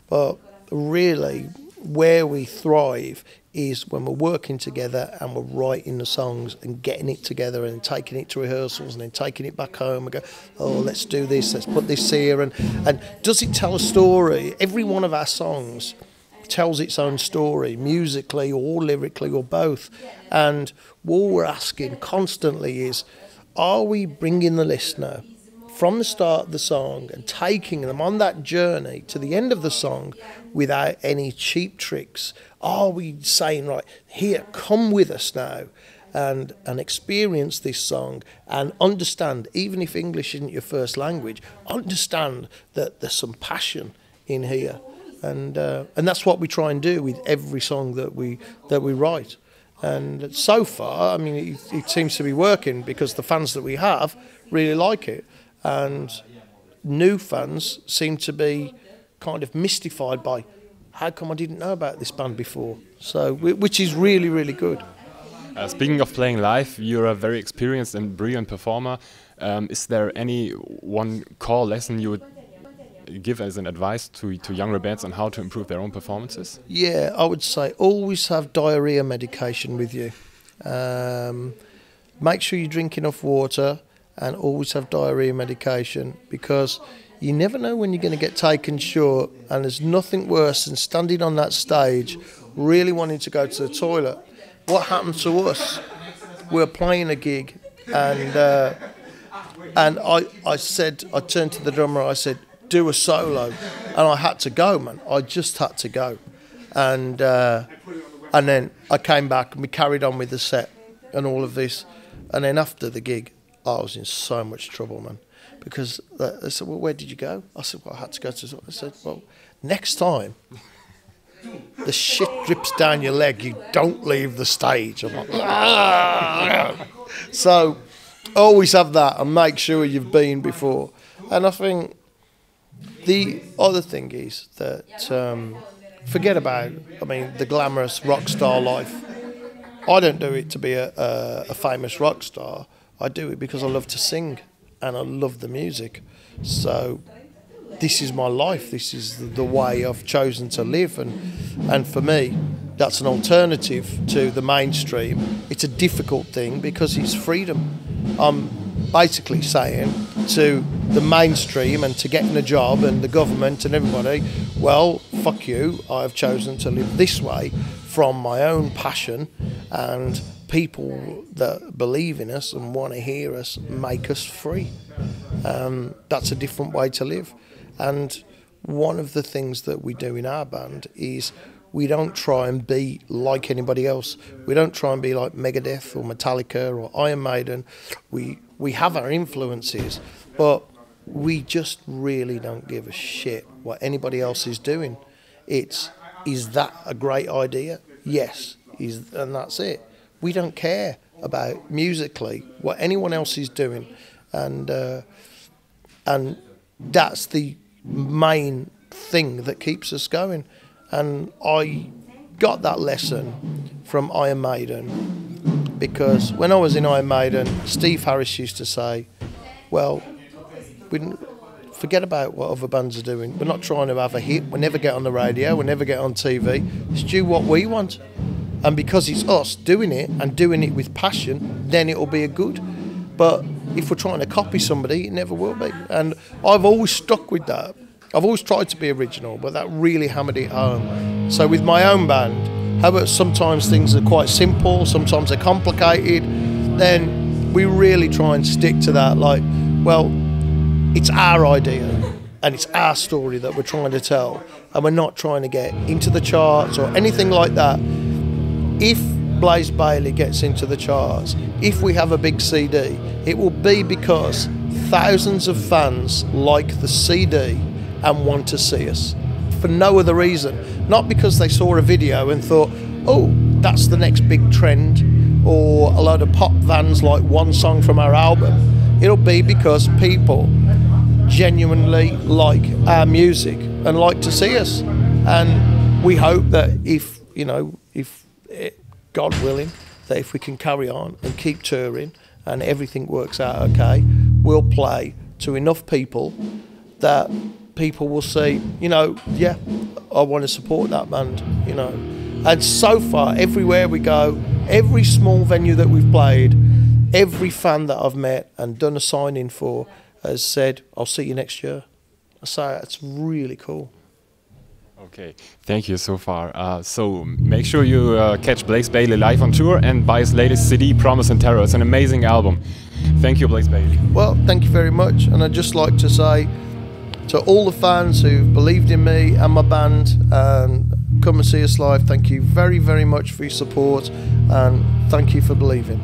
But really, where we thrive is when we're working together and we're writing the songs and getting it together and taking it to rehearsals and then taking it back home and go, oh, let's do this, let's put this here. And does it tell a story? Every one of our songs tells its own story, musically or lyrically or both. And what we're asking constantly is, are we bringing the listener from the start of the song and taking them on that journey to the end of the song without any cheap tricks? Are we saying, right, here, come with us now and experience this song and understand, even if English isn't your first language, understand that there's some passion in here. And that's what we try and do with every song that we write. And so far, I mean, it seems to be working because the fans that we have really like it. And new fans seem to be kind of mystified by, how come I didn't know about this band before? So, which is really, really good. Speaking of playing live, you're a very experienced and brilliant performer. Is there any one core lesson you would give as an advice to younger bands on how to improve their own performances? Yeah, I would say always have diarrhea medication with you. Make sure you drink enough water and always have diarrhea medication, because you never know when you're going to get taken short, and there's nothing worse than standing on that stage really wanting to go to the toilet. What happened to us? We were playing a gig and I turned to the drummer, I said, do a solo, and I had to go, man. I just had to go, and then I came back and we carried on with the set and all of this, and then after the gig I was in so much trouble, man, because they said, well, where did you go? I said, well, I had to go to... I said, well, next time the shit drips down your leg, you don't leave the stage. I'm like, ah! So always have that and make sure you've been before. And I think the other thing is that forget about, I mean, the glamorous rock star life. I don't do it to be a famous rock star. I do it because I love to sing and I love the music. So this is my life. This is the way I've chosen to live. And for me, that's an alternative to the mainstream. It's a difficult thing because it's freedom. I'm basically saying to the mainstream and to getting a job and the government and everybody, well, fuck you. I've chosen to live this way from my own passion, and people that believe in us and want to hear us make us free. That's a different way to live. And one of the things that we do in our band is we don't try and be like anybody else. We don't try and be like Megadeth or Metallica or Iron Maiden. We have our influences, but we just really don't give a shit what anybody else is doing. Is that a great idea? Yes, and that's it. We don't care about musically what anyone else is doing, and that's the main thing that keeps us going. And I got that lesson from Iron Maiden, because when I was in Iron Maiden, Steve Harris used to say, well, forget about what other bands are doing. We're not trying to have a hit. We never get on the radio. We never get on TV. Let's do what we want. And because it's us doing it and doing it with passion, then it'll be a good. But if we're trying to copy somebody, it never will be. And I've always stuck with that. I've always tried to be original, but that really hammered it home. So with my own band, how about sometimes things are quite simple, sometimes they're complicated, then we really try and stick to that. Like, well, it's our idea and it's our story that we're trying to tell, and we're not trying to get into the charts or anything like that. If Blaze Bayley gets into the charts, if we have a big CD, it will be because thousands of fans like the CD and want to see us for no other reason. Not because they saw a video and thought, oh, that's the next big trend, or a load of pop vans like one song from our album. It'll be because people genuinely like our music and like to see us. And we hope that if God willing, that if we can carry on and keep touring and everything works out okay, we'll play to enough people that people will say, yeah, I want to support that band, you know. And so far, everywhere we go, every small venue that we've played, every fan that I've met and done a sign-in for has said, I'll see you next year. So it's really cool. Okay, thank you so far. So make sure you catch Blaze Bayley live on tour and buy his latest CD, Promise and Terror. It's an amazing album. Thank you, Blaze Bayley. Well, thank you very much. And I'd just like to say to all the fans who've believed in me and my band and come and see us live, thank you very, very much for your support and thank you for believing.